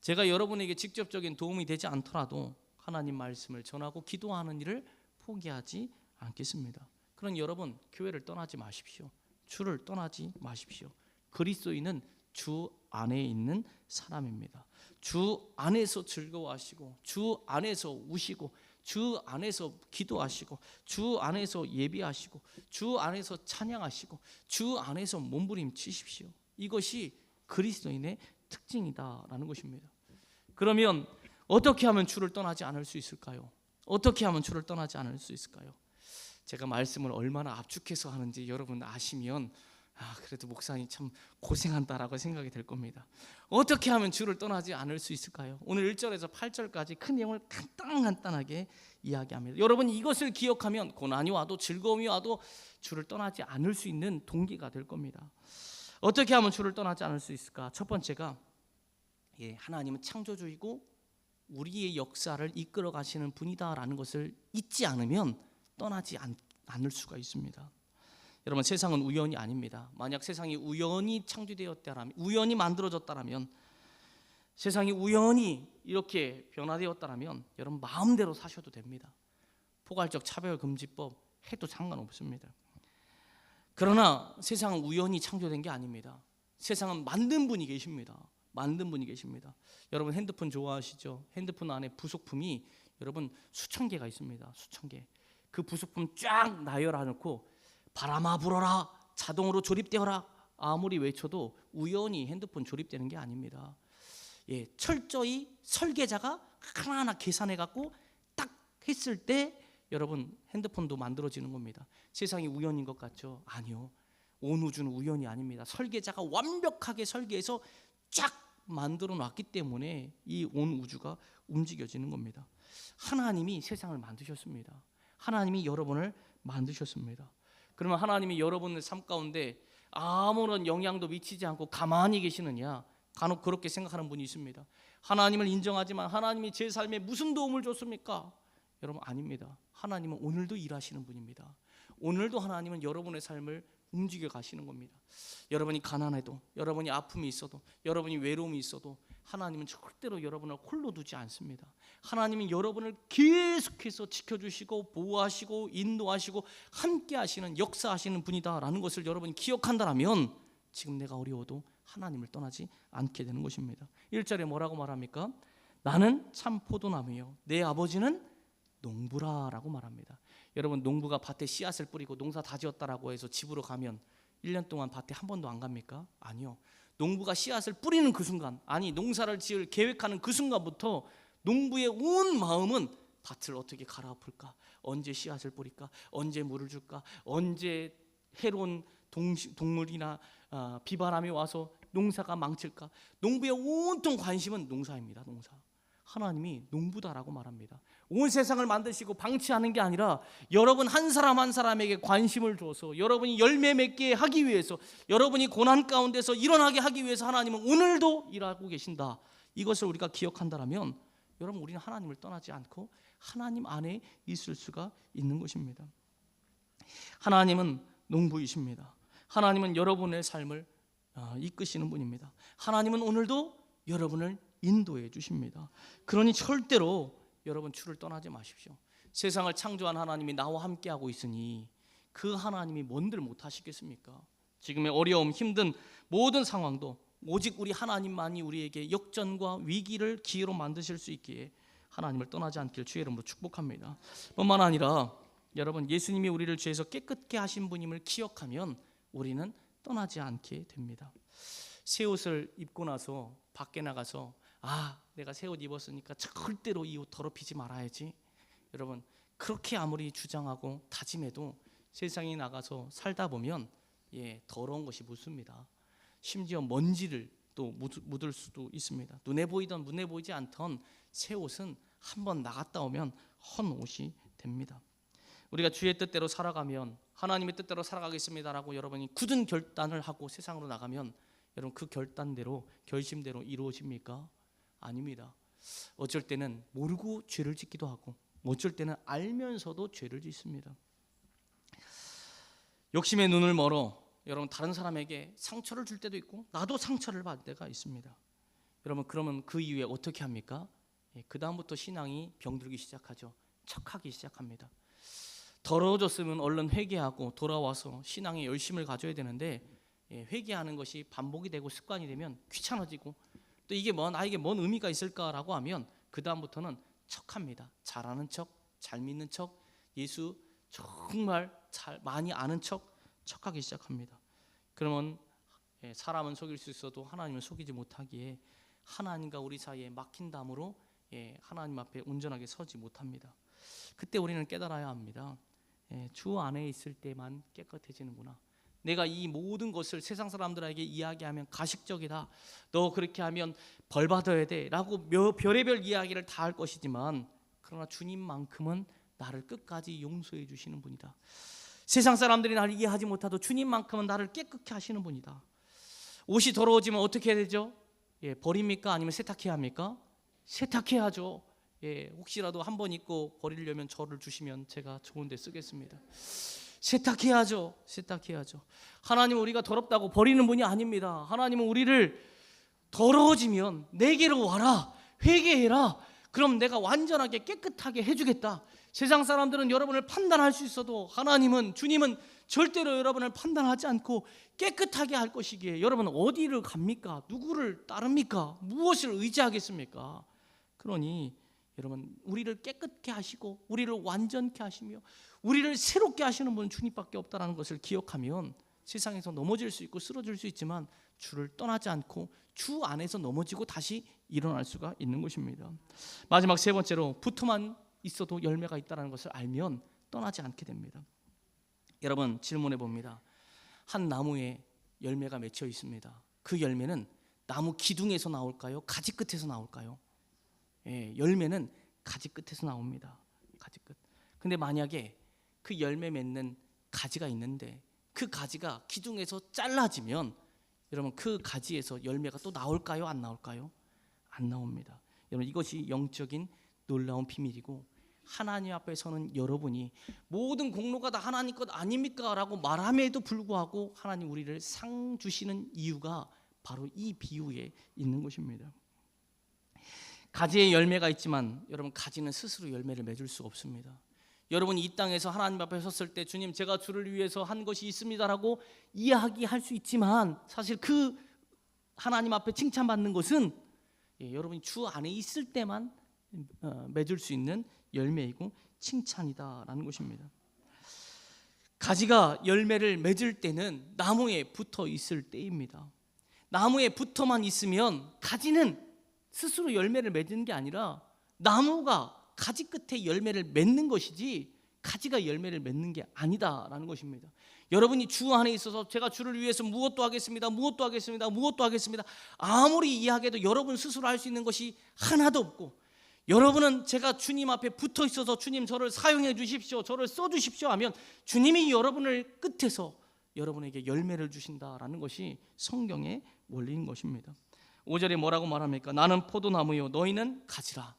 Speaker 1: 제가 여러분에게 직접적인 도움이 되지 않더라도 하나님 말씀을 전하고 기도하는 일을 포기하지 않겠습니다. 그런 여러분 교회를 떠나지 마십시오. 주를 떠나지 마십시오. 그리스도인은 주 안에 있는 사람입니다. 주 안에서 즐거워하시고 주 안에서 우시고 주 안에서 기도하시고 주 안에서 예배하시고 주 안에서 찬양하시고 주 안에서 몸부림치십시오. 이것이 그리스도인의 특징이다라는 것입니다. 그러면 어떻게 하면 주를 떠나지 않을 수 있을까요? 어떻게 하면 주를 떠나지 않을 수 있을까요? 제가 말씀을 얼마나 압축해서 하는지 여러분 아시면 그래도 목사님 참 고생한다라고 생각이 될 겁니다. 어떻게 하면 주를 떠나지 않을 수 있을까요? 오늘 1절에서 8절까지 큰 내용을 간단하게 이야기합니다. 여러분 이것을 기억하면 고난이 와도 즐거움이 와도 주를 떠나지 않을 수 있는 동기가 될 겁니다. 어떻게 하면 주를 떠나지 않을 수 있을까? 첫 번째가 하나님은 창조주이고 우리의 역사를 이끌어 가시는 분이다라는 것을 잊지 않으면 떠나지 않을 수가 있습니다. 여러분 세상은 우연이 아닙니다. 만약 세상이 우연히 창조되었다라면, 우연히 만들어졌다라면, 세상이 우연히 이렇게 변화되었다라면 여러분 마음대로 사셔도 됩니다. 포괄적 차별금지법 해도 상관없습니다. 그러나 세상은 우연히 창조된 게 아닙니다. 세상은 만든 분이 계십니다. 만든 분이 계십니다. 여러분 핸드폰 좋아하시죠? 핸드폰 안에 부속품이 여러분 수천 개가 있습니다. 수천 개. 그 부속품 쫙 나열해 놓고 바람아 불어라, 자동으로 조립되어라 아무리 외쳐도 우연히 핸드폰 조립되는 게 아닙니다. 철저히 설계자가 하나하나 계산해 갖고 딱 했을 때 여러분 핸드폰도 만들어지는 겁니다. 세상이 우연인 것 같죠? 아니요. 온 우주는 우연이 아닙니다. 설계자가 완벽하게 설계해서 쫙 만들어 놨기 때문에 이 온 우주가 움직여지는 겁니다. 하나님이 세상을 만드셨습니다. 하나님이 여러분을 만드셨습니다. 그러면 하나님이 여러분의 삶 가운데 아무런 영향도 미치지 않고 가만히 계시느냐? 간혹 그렇게 생각하는 분이 있습니다. 하나님을 인정하지만 하나님이 제 삶에 무슨 도움을 줬습니까? 여러분 아닙니다. 하나님은 오늘도 일하시는 분입니다. 오늘도 하나님은 여러분의 삶을 움직여 가시는 겁니다. 여러분이 가난해도, 여러분이 아픔이 있어도, 여러분이 외로움이 있어도 하나님은 절대로 여러분을 홀로 두지 않습니다. 하나님은 여러분을 계속해서 지켜주시고 보호하시고 인도하시고 함께 하시는, 역사하시는 분이다라는 것을 여러분이 기억한다면 지금 내가 어려워도 하나님을 떠나지 않게 되는 것입니다. 1절에 뭐라고 말합니까? 나는 참 포도나무요 내 아버지는 농부라라고 말합니다. 여러분 농부가 밭에 씨앗을 뿌리고 농사 다 지었다라고 해서 집으로 가면 1년 동안 밭에 한 번도 안 갑니까? 아니요. 농부가 씨앗을 뿌리는 그 순간, 아니 농사를 지을 계획하는 그 순간부터 농부의 온 마음은 밭을 어떻게 갈아엎을까? 언제 씨앗을 뿌릴까? 언제 물을 줄까? 언제 해로운 동물이나 비바람이 와서 농사가 망칠까? 농부의 온통 관심은 농사입니다. 농사. 하나님이 농부다라고 말합니다. 온 세상을 만드시고 방치하는 게 아니라 여러분 한 사람 한 사람에게 관심을 줘서 여러분이 열매 맺게 하기 위해서, 여러분이 고난 가운데서 일어나게 하기 위해서 하나님은 오늘도 일하고 계신다. 이것을 우리가 기억한다면 여러분, 우리는 하나님을 떠나지 않고 하나님 안에 있을 수가 있는 것입니다. 하나님은 농부이십니다. 하나님은 여러분의 삶을 이끄시는 분입니다. 하나님은 오늘도 여러분을 인도해 주십니다. 그러니 절대로 여러분 주를 떠나지 마십시오. 세상을 창조한 하나님이 나와 함께하고 있으니 그 하나님이 뭔들 못하시겠습니까? 지금의 어려움, 힘든 모든 상황도 오직 우리 하나님만이 우리에게 역전과 위기를 기회로 만드실 수 있기에 하나님을 떠나지 않길 주의 이름으로 축복합니다. 뿐만 아니라 여러분, 예수님이 우리를 죄에서 깨끗게 하신 분임을 기억하면 우리는 떠나지 않게 됩니다. 새 옷을 입고 나서 밖에 나가서 내가 새 옷 입었으니까 절대로 이 옷 더럽히지 말아야지. 여러분, 그렇게 아무리 주장하고 다짐해도 세상에 나가서 살다 보면 더러운 것이 묻습니다. 심지어 먼지를 또 묻을 수도 있습니다. 눈에 보이던 눈에 보이지 않던 새 옷은 한번 나갔다 오면 헌 옷이 됩니다. 우리가 주의 뜻대로 살아가면, 하나님의 뜻대로 살아가겠습니다라고 여러분이 굳은 결단을 하고 세상으로 나가면 여러분 그 결단대로, 결심대로 이루어집니까? 아닙니다. 어쩔 때는 모르고 죄를 짓기도 하고 어쩔 때는 알면서도 죄를 짓습니다. 욕심의 눈을 멀어 여러분 다른 사람에게 상처를 줄 때도 있고 나도 상처를 받을 때가 있습니다. 여러분, 그러면 그 이후에 어떻게 합니까? 그 다음부터 신앙이 병들기 시작하죠. 척하기 시작합니다. 더러워졌으면 얼른 회개하고 돌아와서 신앙에 열심을 가져야 되는데 회개하는 것이 반복이 되고 습관이 되면 귀찮아지고 또 이게 나에게 뭔 의미가 있을까라고 하면 그 다음부터는 척합니다. 잘하는 척, 잘 믿는 척, 예수 정말 많이 아는 척하기 시작합니다. 그러면 사람은 속일 수 있어도 하나님을 속이지 못하기에 하나님과 우리 사이에 막힌 담으로 하나님 앞에 온전하게 서지 못합니다. 그때 우리는 깨달아야 합니다. 주 안에 있을 때만 깨끗해지는구나. 내가 이 모든 것을 세상 사람들에게 이야기하면 가식적이다, 너 그렇게 하면 벌 받아야 돼 라고 별의별 이야기를 다 할 것이지만, 그러나 주님만큼은 나를 끝까지 용서해 주시는 분이다. 세상 사람들이 나를 이해하지 못하도 주님만큼은 나를 깨끗게 하시는 분이다. 옷이 더러워지면 어떻게 해야 되죠? 버립니까? 아니면 세탁해야 합니까? 세탁해야죠. 혹시라도 한 번 입고 버리려면 저를 주시면 제가 좋은 데 쓰겠습니다. 세탁해야죠. 하나님은 우리가 더럽다고 버리는 분이 아닙니다. 하나님은 우리를 더러워지면 내게로 와라, 회개해라, 그럼 내가 완전하게 깨끗하게 해주겠다. 세상 사람들은 여러분을 판단할 수 있어도 주님은 절대로 여러분을 판단하지 않고 깨끗하게 할 것이기에 여러분은 어디를 갑니까? 누구를 따릅니까? 무엇을 의지하겠습니까? 그러니 여러분, 우리를 깨끗게 하시고 우리를 완전케 하시며 우리를 새롭게 하시는 분은 주님밖에 없다는 것을 기억하면 세상에서 넘어질 수 있고 쓰러질 수 있지만 주를 떠나지 않고 주 안에서 넘어지고 다시 일어날 수가 있는 것입니다. 마지막 세 번째로, 붙어만 있어도 열매가 있다는 것을 알면 떠나지 않게 됩니다. 여러분, 질문해 봅니다. 한 나무에 열매가 맺혀 있습니다. 그 열매는 나무 기둥에서 나올까요? 가지 끝에서 나올까요? 열매는 가지 끝에서 나옵니다. 가지 끝. 근데 만약에 그 열매 맺는 가지가 있는데 그 가지가 기둥에서 잘라지면 여러분 그 가지에서 열매가 또 나올까요? 안 나올까요? 안 나옵니다. 여러분, 이것이 영적인 놀라운 비밀이고, 하나님 앞에 서는 여러분이 모든 공로가 다 하나님 것 아닙니까? 라고 말함에도 불구하고 하나님 우리를 상 주시는 이유가 바로 이 비유에 있는 것입니다. 가지에 열매가 있지만 여러분, 가지는 스스로 열매를 맺을 수가 없습니다. 여러분이 이 땅에서 하나님 앞에 섰을 때 주님, 제가 주를 위해서 한 것이 있습니다라고 이야기할 수 있지만 사실 그 하나님 앞에 칭찬받는 것은 여러분이 주 안에 있을 때만 맺을 수 있는 열매이고 칭찬이다라는 것입니다. 가지가 열매를 맺을 때는 나무에 붙어 있을 때입니다. 나무에 붙어만 있으면 가지는 스스로 열매를 맺는 게 아니라 나무가 가지 끝에 열매를 맺는 것이지 가지가 열매를 맺는 게 아니다라는 것입니다. 여러분이 주 안에 있어서 제가 주를 위해서 무엇도 하겠습니다, 무엇도 하겠습니다, 무엇도 하겠습니다 아무리 이야기해도 여러분 스스로 할 수 있는 것이 하나도 없고, 여러분은 제가 주님 앞에 붙어 있어서 주님 저를 사용해 주십시오, 저를 써 주십시오 하면 주님이 여러분을 끝에서 여러분에게 열매를 주신다라는 것이 성경의 원리인 것입니다. 5절에 뭐라고 말합니까? 나는 포도나무요 너희는 가지라.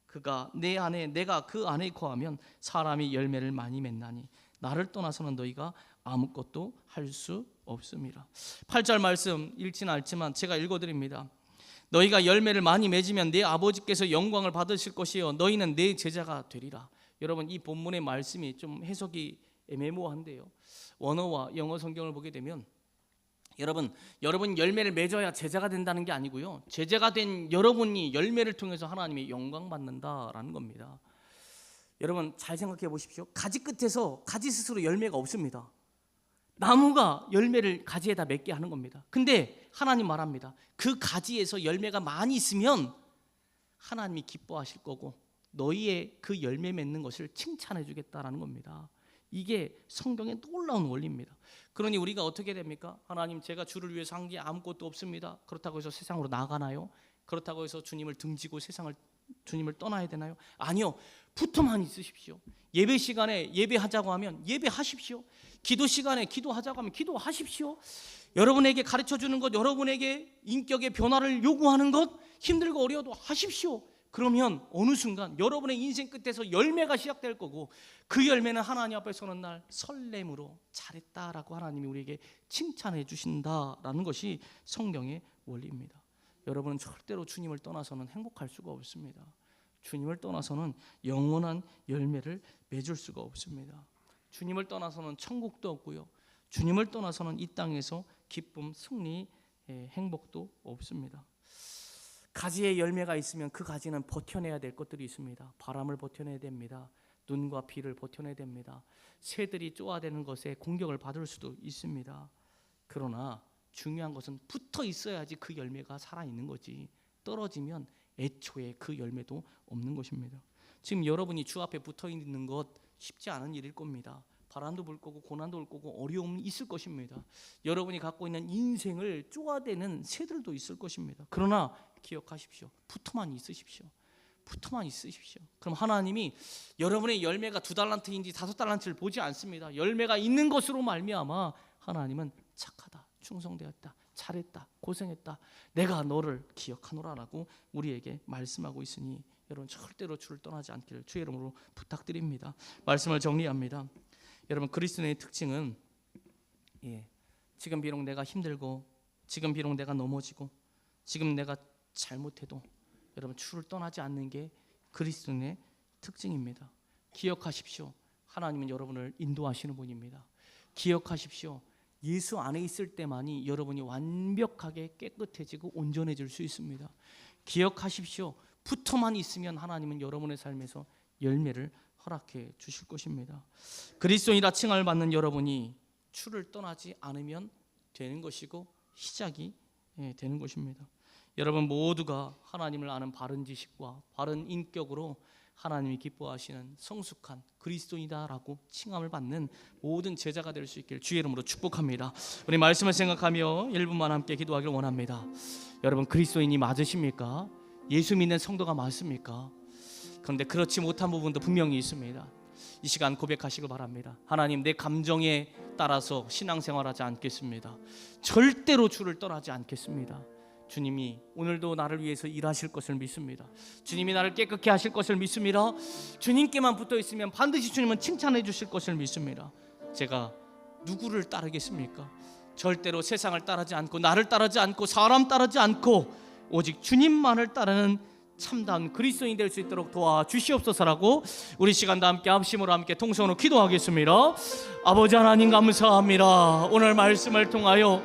Speaker 1: 그가 내 안에 내가 그 안에 거하면 사람이 열매를 많이 맺나니 나를 떠나서는 너희가 아무것도 할 수 없습니다. 8절 말씀 읽지는 않지만 제가 읽어드립니다. 너희가 열매를 많이 맺으면 내 아버지께서 영광을 받으실 것이요 너희는 내 제자가 되리라. 여러분 이 본문의 말씀이 좀 해석이 애매모호한데요, 원어와 영어 성경을 보게 되면 여러분 열매를 맺어야 제자가 된다는 게 아니고요, 제자가 된 여러분이 열매를 통해서 하나님의 영광 받는다라는 겁니다. 여러분 잘 생각해 보십시오. 가지 끝에서 가지 스스로 열매가 없습니다. 나무가 열매를 가지에다 맺게 하는 겁니다. 근데 하나님 말합니다. 그 가지에서 열매가 많이 있으면 하나님이 기뻐하실 거고 너희의 그 열매 맺는 것을 칭찬해 주겠다라는 겁니다. 이게 성경의 놀라운 원리입니다. 그러니 우리가 어떻게 됩니까? 하나님 제가 주를 위해서 한 게 아무것도 없습니다. 그렇다고 해서 세상으로 나가나요? 그렇다고 해서 주님을 등지고 주님을 떠나야 되나요? 아니요. 붙어만 있으십시오. 예배 시간에 예배하자고 하면 예배하십시오. 기도 시간에 기도하자고 하면 기도하십시오. 여러분에게 가르쳐주는 것, 여러분에게 인격의 변화를 요구하는 것, 힘들고 어려워도 하십시오. 그러면 어느 순간 여러분의 인생 끝에서 열매가 시작될 거고 그 열매는 하나님 앞에 서는 날 설렘으로 잘했다라고 하나님이 우리에게 칭찬해 주신다라는 것이 성경의 원리입니다. 여러분은 절대로 주님을 떠나서는 행복할 수가 없습니다. 주님을 떠나서는 영원한 열매를 맺을 수가 없습니다. 주님을 떠나서는 천국도 없고요, 주님을 떠나서는 이 땅에서 기쁨, 승리, 행복도 없습니다. 가지에 열매가 있으면 그 가지는 버텨내야 될 것들이 있습니다. 바람을 버텨내야 됩니다. 눈과 비를 버텨내야 됩니다. 새들이 쪼아대는 것에 공격을 받을 수도 있습니다. 그러나 중요한 것은 붙어 있어야지 그 열매가 살아있는 거지, 떨어지면 애초에 그 열매도 없는 것입니다. 지금 여러분이 주 앞에 붙어 있는 것 쉽지 않은 일일 겁니다. 바람도 불 거고 고난도 올 거고 어려움이 있을 것입니다. 여러분이 갖고 있는 인생을 쪼아대는 새들도 있을 것입니다. 그러나 기억하십시오. 붙어만 있으십시오. 붙어만 있으십시오. 그럼 하나님이 여러분의 열매가 2달란트인지 5달란트를 보지 않습니다. 열매가 있는 것으로 말미암아 하나님은 착하다, 충성되었다, 잘했다, 고생했다, 내가 너를 기억하노라라고 우리에게 말씀하고 있으니 여러분 절대로 주를 떠나지 않기를 주의 이름으로 부탁드립니다. 말씀을 정리합니다. 여러분 그리스도인의 특징은 지금 비록 내가 힘들고 지금 비록 내가 넘어지고 지금 내가 잘못해도 여러분 주를 떠나지 않는 게 그리스도인의 특징입니다. 기억하십시오. 하나님은 여러분을 인도하시는 분입니다. 기억하십시오. 예수 안에 있을 때만이 여러분이 완벽하게 깨끗해지고 온전해질 수 있습니다. 기억하십시오. 붙어만 있으면 하나님은 여러분의 삶에서 열매를 허락해 주실 것입니다. 그리스도인이라 칭함을 받는 여러분이 주를 떠나지 않으면 되는 것이고 시작이 되는 것입니다. 여러분 모두가 하나님을 아는 바른 지식과 바른 인격으로 하나님이 기뻐하시는 성숙한 그리스도인이다라고 칭함을 받는 모든 제자가 될 수 있길 주의 이름으로 축복합니다. 우리 말씀을 생각하며 1분만 함께 기도하기를 원합니다. 여러분 그리스도인이 맞으십니까? 예수 믿는 성도가 맞습니까? 그런데 그렇지 못한 부분도 분명히 있습니다. 이 시간 고백하시길 바랍니다. 하나님, 내 감정에 따라서 신앙생활하지 않겠습니다. 절대로 주를 떠나지 않겠습니다. 주님이 오늘도 나를 위해서 일하실 것을 믿습니다. 주님이 나를 깨끗게 하실 것을 믿습니다. 주님께만 붙어 있으면 반드시 주님은 칭찬해 주실 것을 믿습니다. 제가 누구를 따르겠습니까? 절대로 세상을 따르지 않고 나를 따르지 않고 사람 따르지 않고 오직 주님만을 따르는 참다운 그리스도인이 될 수 있도록 도와주시옵소서라고 우리 시간도 함께 합심으로 함께 통성으로 기도하겠습니다. 아버지 하나님 감사합니다. 오늘 말씀을 통하여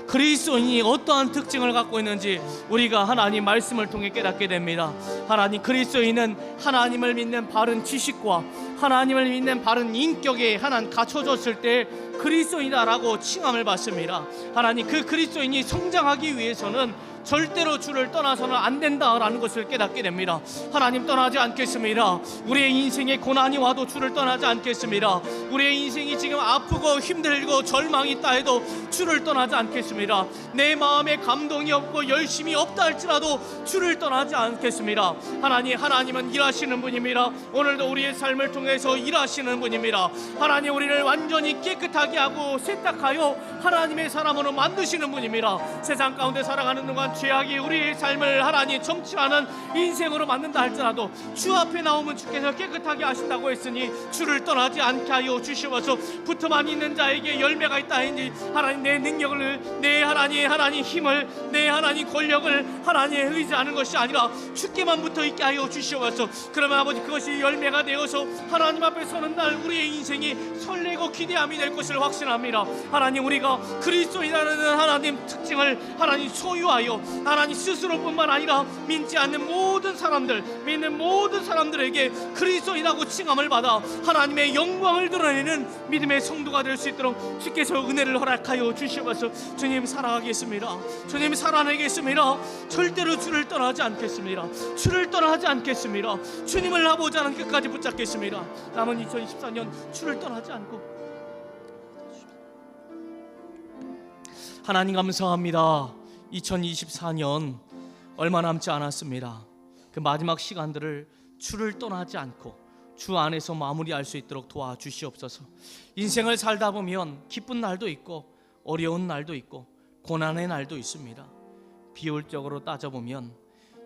Speaker 1: 그리스도인이 어떠한 특징을 갖고 있는지 우리가 하나님 말씀을 통해 깨닫게 됩니다. 하나님, 그리스도인은 하나님을 믿는 바른 지식과 하나님을 믿는 바른 인격에 하나님 갖춰졌을 때 그리스도인이다라고 칭함을 받습니다. 하나님, 그 그리스도인이 성장하기 위해서는 절대로 주를 떠나서는 안 된다라는 것을 깨닫게 됩니다. 하나님, 떠나지 않겠습니다. 우리의 인생에 고난이 와도 주를 떠나지 않겠습니다. 우리의 인생이 지금 아프고 힘들고 절망이 있다 해도 주를 떠나지 않겠습니다. 내 마음에 감동이 없고 열심이 없다 할지라도 주를 떠나지 않겠습니다. 하나님은 일하시는 분입니다. 오늘도 우리의 삶을 통해서 일하시는 분입니다. 하나님, 우리를 완전히 깨끗하게 하고 세탁하여 하나님의 사람으로 만드시는 분입니다. 세상 가운데 살아가는 동안 죄악이 우리의 삶을 하나님 점치하는 인생으로 만든다 할지라도 주 앞에 나오면 주께서 깨끗하게 하신다고 했으니 주를 떠나지 않게 하여 주시옵소서. 붙어만 있는 자에게 열매가 있다 하니 하나님, 내 능력을, 내 하나님 힘을, 내 하나님 권력을 하나님에 의지하는 것이 아니라 주께만 붙어 있게 하여 주시옵소서. 그러면 아버지, 그것이 열매가 되어서 하나님 앞에 서는 날 우리의 인생이 설레고 기대함이 될 것을 확신합니다. 하나님, 우리가 그리스도인이라는 하나님 특징을 하나님 소유하여 하나님 스스로뿐만 아니라 믿지 않는 모든 사람들, 믿는 모든 사람들에게 그리스도인이라고 칭함을 받아 하나님의 영광을 드러내는 믿음의 성도가 될 수 있도록 주께서 은혜를 허락하여 주시옵소서. 주님, 살아가겠습니다. 주님, 살아내겠습니다. 절대로 주를 떠나지 않겠습니다. 주를 떠나지 않겠습니다. 주님을 하고자 하는 끝까지 붙잡겠습니다. 남은 2024년 주를 떠나지 않고. 하나님, 감사합니다. 2024년 얼마 남지 않았습니다. 그 마지막 시간들을 주를 떠나지 않고 주 안에서 마무리할 수 있도록 도와주시옵소서. 인생을 살다 보면 기쁜 날도 있고 어려운 날도 있고 고난의 날도 있습니다. 비율적으로 따져보면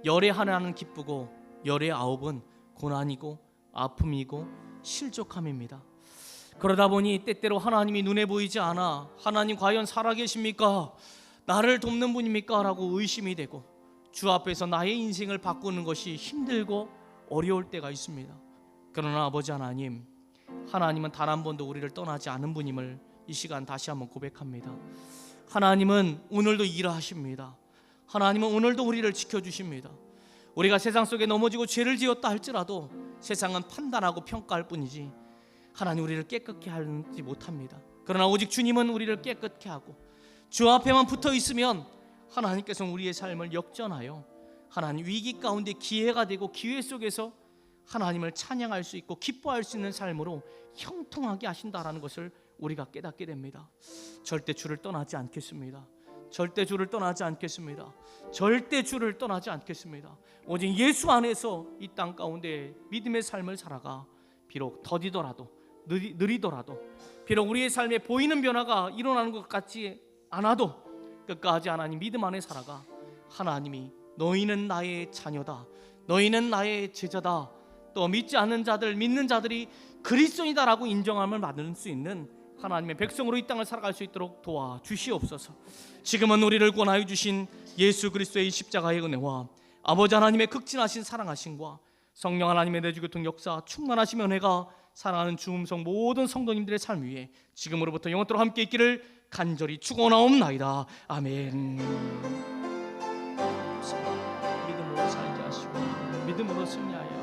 Speaker 1: 열의 하나는 기쁘고 열의 아홉은 고난이고 아픔이고 실족함입니다. 그러다 보니 때때로 하나님이 눈에 보이지 않아 하나님 과연 살아계십니까? 나를 돕는 분입니까? 라고 의심이 되고 주 앞에서 나의 인생을 바꾸는 것이 힘들고 어려울 때가 있습니다. 그러나 아버지 하나님, 하나님은 단 한 번도 우리를 떠나지 않은 분임을 이 시간 다시 한번 고백합니다. 하나님은 오늘도 일하십니다. 하나님은 오늘도 우리를 지켜주십니다. 우리가 세상 속에 넘어지고 죄를 지었다 할지라도 세상은 판단하고 평가할 뿐이지 하나님 우리를 깨끗게 하지 못합니다. 그러나 오직 주님은 우리를 깨끗게 하고 주 앞에만 붙어 있으면 하나님께서는 우리의 삶을 역전하여 하나님 위기 가운데 기회가 되고 기회 속에서 하나님을 찬양할 수 있고 기뻐할 수 있는 삶으로 형통하게 하신다라는 것을 우리가 깨닫게 됩니다. 절대 주를 떠나지 않겠습니다. 절대 주를 떠나지 않겠습니다. 절대 주를 떠나지 않겠습니다. 오직 예수 안에서 이 땅 가운데 믿음의 삶을 살아가 비록 더디더라도 느리더라도 비록 우리의 삶에 보이는 변화가 일어나는 것 같지 않아도 끝까지 하나님 믿음 안에 살아가 하나님이 너희는 나의 자녀다, 너희는 나의 제자다, 또 믿지 않는 자들, 믿는 자들이 그리스도이다라고 인정함을 받을 수 있는 하나님의 백성으로 이 땅을 살아갈 수 있도록 도와주시옵소서. 지금은 우리를 구원하여 주신 예수 그리스도의 십자가의 은혜와 아버지 하나님의 극진하신 사랑하심과 성령 하나님의 내주교통 역사 충만하신 은혜가 사랑하는 주음성 모든 성도님들의 삶 위에 지금으로부터 영원토록 함께 있기를 간절히 축원하옵나이다. 아멘. 믿음으로 살게 하시고 믿음으로 승리하여